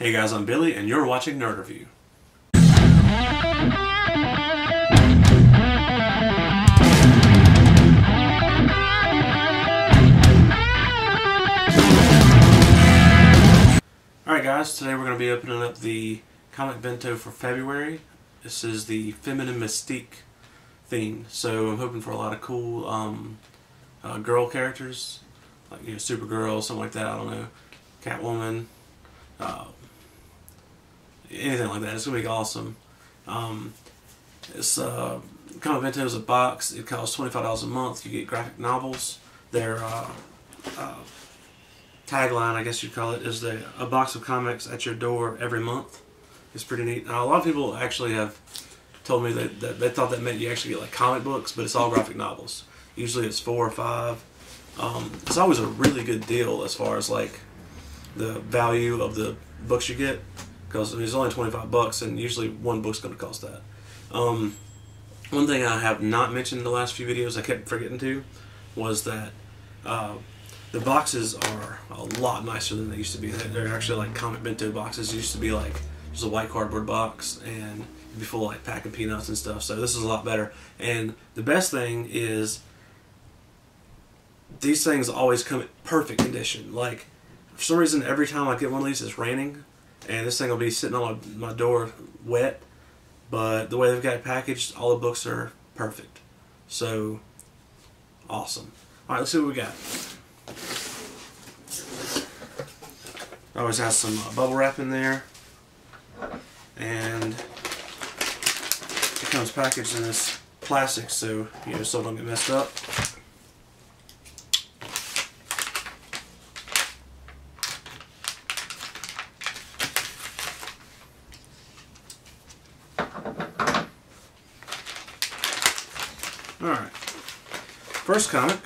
Hey guys, I'm Billy, and you're watching Nerd Review. Alright guys, today we're going to be opening up the Comic Bento for February. This is the Feminine Mystique theme, so I'm hoping for a lot of cool girl characters, like Supergirl, something like that, I don't know, Catwoman, anything like that. It's going to be awesome. This Comic Bento is a box. It costs $25 a month. You get graphic novels. Their tagline, I guess you'd call it, is a box of comics at your door every month. It's pretty neat. Now, a lot of people actually have told me that they thought that meant you actually get like comic books, but it's all graphic novels. Usually it's 4 or 5. It's always a really good deal as far as like the value of the books you get, because it's only $25 and usually one book's going to cost that. One thing I have not mentioned in the last few videos, I kept forgetting to, was that the boxes are a lot nicer than they used to be. They're actually like Comic Bento boxes. It used to be like just a white cardboard box and it'd be full of like packing peanuts and stuff. So this is a lot better. And the best thing is these things always come in perfect condition. Like for some reason, every time I get one of these, it's raining, and this thing will be sitting on my door wet. But the way they've got it packaged, all the books are perfect. So awesome. All right, let's see what we got. Always has some bubble wrap in there, and it comes packaged in this plastic so so it don't get messed up. Alright, first comic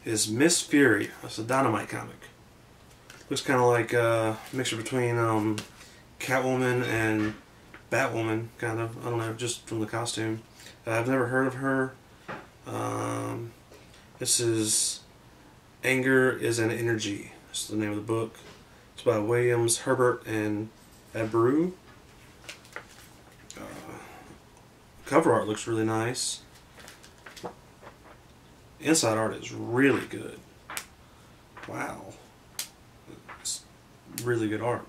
is Miss Fury. That's a Dynamite comic. Looks kind of like a mixture between Catwoman and Batwoman, kind of. I don't know, just from the costume. I've never heard of her. This is Anger is an Energy. That's the name of the book. It's by Williams, Herbert, and Abreu. Cover art looks really nice. Inside art is really good. Wow. It's really good art.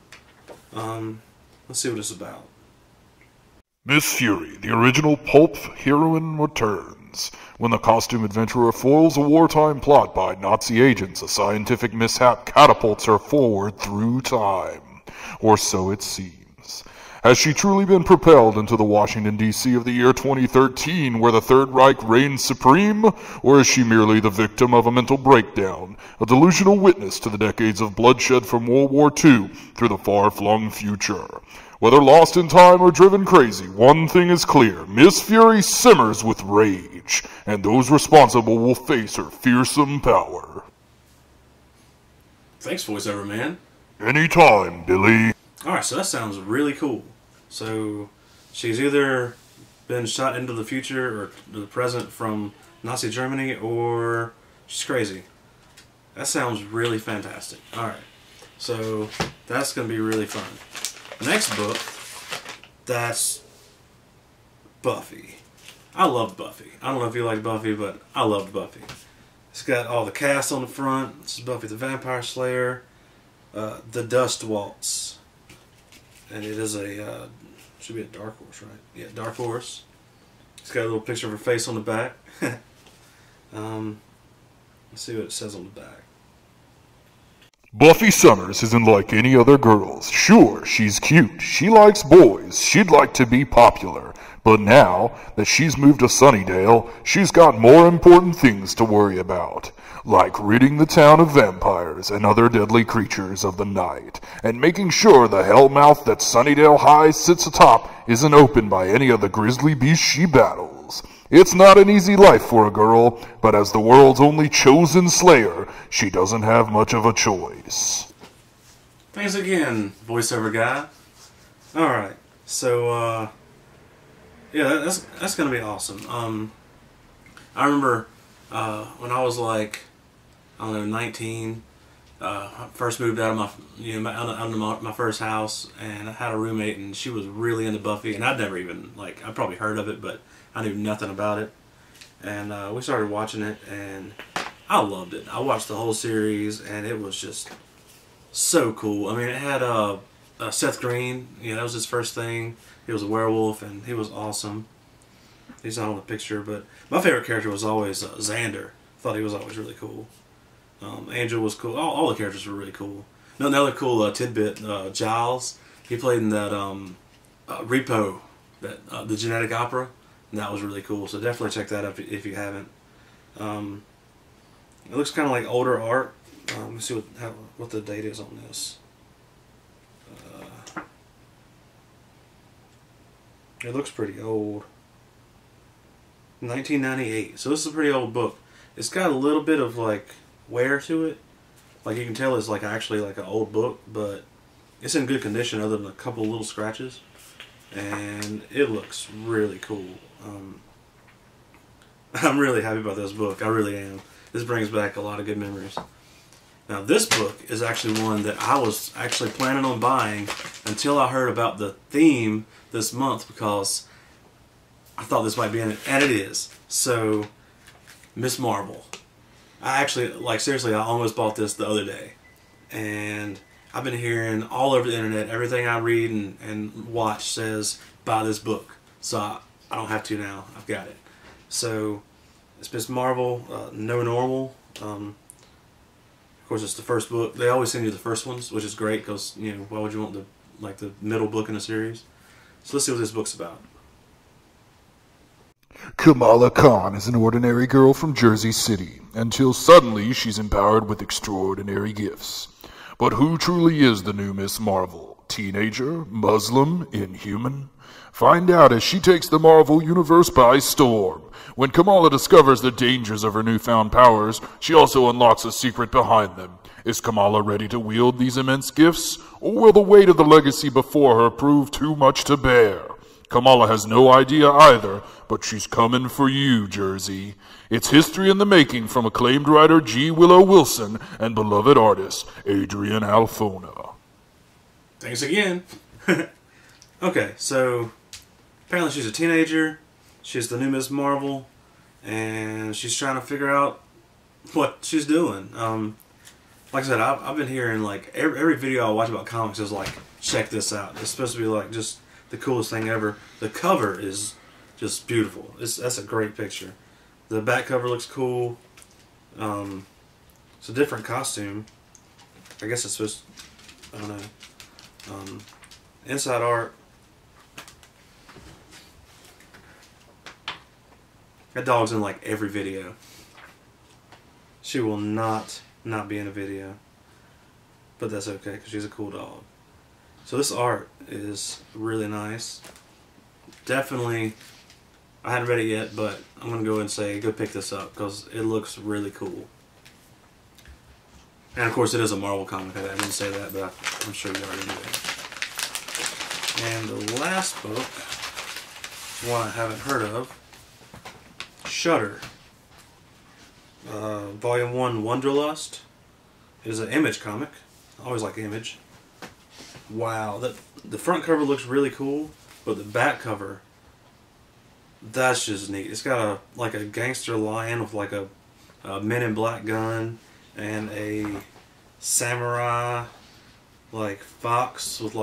Let's see what it's about. Miss Fury, the original pulp heroine, returns. When the costume adventurer foils a wartime plot by Nazi agents, a scientific mishap catapults her forward through time. Or so it seems. Has she truly been propelled into the Washington, D.C. of the year 2013, where the Third Reich reigns supreme? Or is she merely the victim of a mental breakdown, a delusional witness to the decades of bloodshed from World War II through the far-flung future? Whether lost in time or driven crazy, one thing is clear. Miss Fury simmers with rage, and those responsible will face her fearsome power. Thanks, voiceover man. Anytime, Billy. Alright, so that sounds really cool. So she's either been shot into the future or the present from Nazi Germany, or she's crazy. That sounds really fantastic. Alright, so that's going to be really fun. Next book, that's Buffy. I loved Buffy. I don't know if you like Buffy, but I loved Buffy. It's got all the cast on the front. This is Buffy the Vampire Slayer, The Dust Waltz. And it is should be a Dark Horse, right? Yeah, Dark Horse. It's got a little picture of her face on the back. Let's see what it says on the back. Buffy Summers isn't like any other girls. Sure, she's cute. She likes boys. She'd like to be popular. But now that she's moved to Sunnydale, she's got more important things to worry about. Like ridding the town of vampires and other deadly creatures of the night, and making sure the hellmouth that Sunnydale High sits atop isn't opened by any of the grisly beasts she battles. It's not an easy life for a girl, but as the world's only chosen slayer, she doesn't have much of a choice. Thanks again, voiceover guy. Alright, so, yeah, that's going to be awesome. I remember when I was like, I don't know, 19, First moved out of my first house, and I had a roommate, and she was really into Buffy, and I'd never even I probably heard of it, but I knew nothing about it. And we started watching it, and I loved it. I watched the whole series, and it was just so cool. I mean, it had Seth Green. That was his first thing. He was a werewolf, and he was awesome. He's not on the picture, but my favorite character was always Xander. Thought he was always really cool. Angel was cool. All the characters were really cool. Another cool tidbit, Giles. He played in that Repo, the Genetic Opera, and that was really cool. So definitely check that out if you haven't. It looks kind of like older art. Let's see what the date is on this. It looks pretty old. 1998. So this is a pretty old book. It's got a little bit of wear to it. You can tell it's actually an old book, but it's in good condition other than a couple little scratches. And it looks really cool. I'm really happy about this book. I really am. This brings back a lot of good memories. Now this book is actually one that I was actually planning on buying until I heard about the theme this month, because I thought this might be in it, and it is. So, Miss Marvel. I actually, seriously, I almost bought this the other day. And I've been hearing all over the internet, everything I read and watch says, buy this book. So I don't have to now. I've got it. So, it's Miss Marvel, No Normal. Of course, it's the first book. They always send you the first ones, which is great, because, why would you want the middle book in a series? So let's see what this book's about. Kamala Khan is an ordinary girl from Jersey City, until suddenly she's empowered with extraordinary gifts. But who truly is the new Miss Marvel? Teenager? Muslim? Inhuman? Find out as she takes the Marvel Universe by storm. When Kamala discovers the dangers of her newfound powers, she also unlocks a secret behind them. Is Kamala ready to wield these immense gifts, or will the weight of the legacy before her prove too much to bear? Kamala has no idea either, but she's coming for you, Jersey. It's history in the making from acclaimed writer G. Willow Wilson and beloved artist Adrian Alfona. Thanks again. Okay, so apparently she's a teenager. She's the new Miss Marvel, and she's trying to figure out what she's doing. Like I said, I've been hearing every video I watch about comics is check this out. It's supposed to be just the coolest thing ever. The cover is just beautiful. That's a great picture. The back cover looks cool. It's a different costume. I guess it's supposed to, I don't know. Inside art. That dog's in every video. She will not be in a video. But that's okay, because she's a cool dog. So this art is really nice. Definitely, I haven't read it yet, but I'm going to go and say, go pick this up, because it looks really cool. And of course it is a Marvel comic. I didn't say that, but I'm sure you already knew that. And the last book, one I haven't heard of, Shudder. Volume 1, Wonderlust. It is an Image comic. I always like Image. Wow, the front cover looks really cool, but the back cover, that's just neat. It's got a gangster lion with a Men in Black gun, and a samurai fox with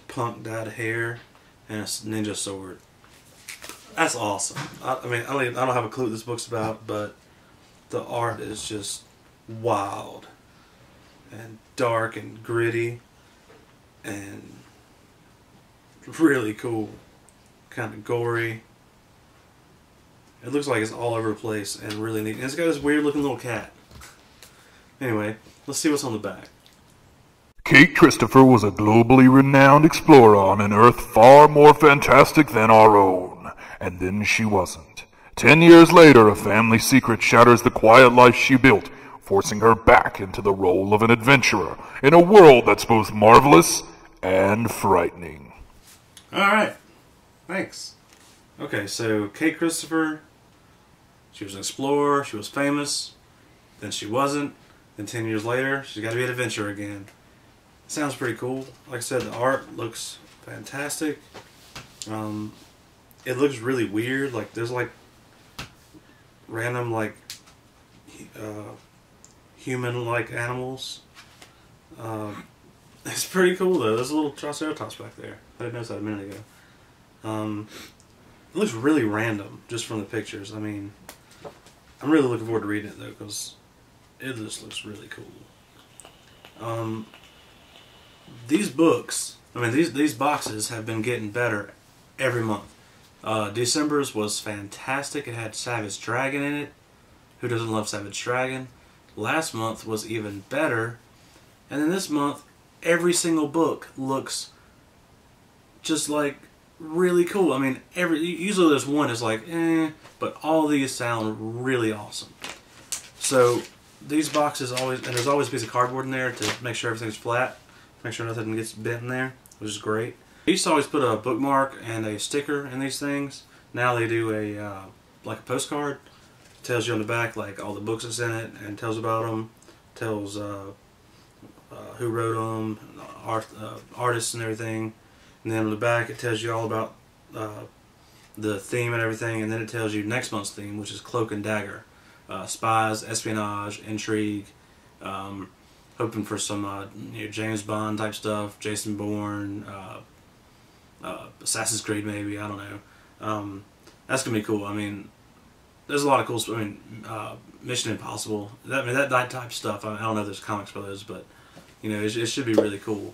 punk dyed hair, and a ninja sword. That's awesome. I mean, I don't have a clue what this book's about, but the art is just wild and dark and gritty and really cool. Kind of gory. It looks like it's all over the place and really neat. And it's got this weird looking little cat. Anyway, let's see what's on the back. Kate Christopher was a globally renowned explorer on an Earth far more fantastic than our own. And then she wasn't. 10 years later, a family secret shatters the quiet life she built, forcing her back into the role of an adventurer in a world that's both marvelous and frightening. Alright. Thanks. Okay, so Kate Christopher, she was an explorer, she was famous, then she wasn't, Then 10 years later, she's got to be an adventurer again. Sounds pretty cool. Like I said, the art looks fantastic. It looks really weird. Like there's like random like human-like animals. It's pretty cool though. There's a little Triceratops back there. I didn't notice that a minute ago. It looks really random just from the pictures. I mean, I'm really looking forward to reading it though because it just looks really cool. These books, I mean these boxes have been getting better every month. December's was fantastic. It had Savage Dragon in it. Who doesn't love Savage Dragon? Last month was even better. And then this month, every single book looks just like really cool. I mean, usually there's one that's like, but all these sound really awesome. So these boxes always, and there's always a piece of cardboard in there to make sure everything's flat, make sure nothing gets bent in there, which is great. I used to always put a bookmark and a sticker in these things. Now they do a like a postcard. It tells you on the back like all the books that's in it and tells about them, tells who wrote them, artists and everything. And then on the back it tells you all about the theme and everything, and then it tells you next month's theme, which is Cloak and Dagger. Spies, espionage, intrigue, hoping for some James Bond type stuff, Jason Bourne, Assassin's Creed maybe, I don't know. That's going to be cool. I mean, there's a lot of cool stuff. I mean, Mission Impossible, that type of stuff. I don't know if there's comics for those, but you know, it should be really cool.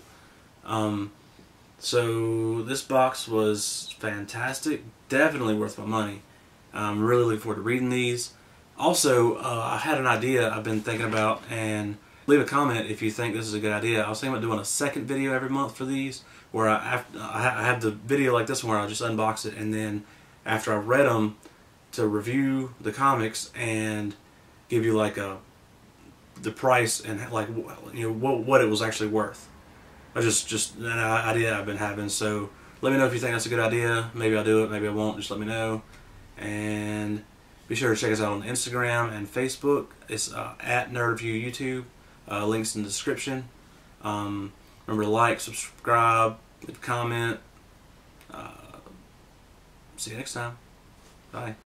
So this box was fantastic, definitely worth my money. I'm really looking forward to reading these. Also, I had an idea I've been thinking about, and leave a comment if you think this is a good idea. I was thinking about doing a second video every month for these, where I have the video like this one where I'll just unbox it, and then after I've read them, to review the comics and give you like the price and like what it was actually worth. That's just an idea I've been having. So let me know if you think that's a good idea. Maybe I'll do it, maybe I won't. Just let me know. And be sure to check us out on Instagram and Facebook. It's at NerdReview YouTube. Links in the description. Remember to like, subscribe, leave a comment. See you next time. Bye.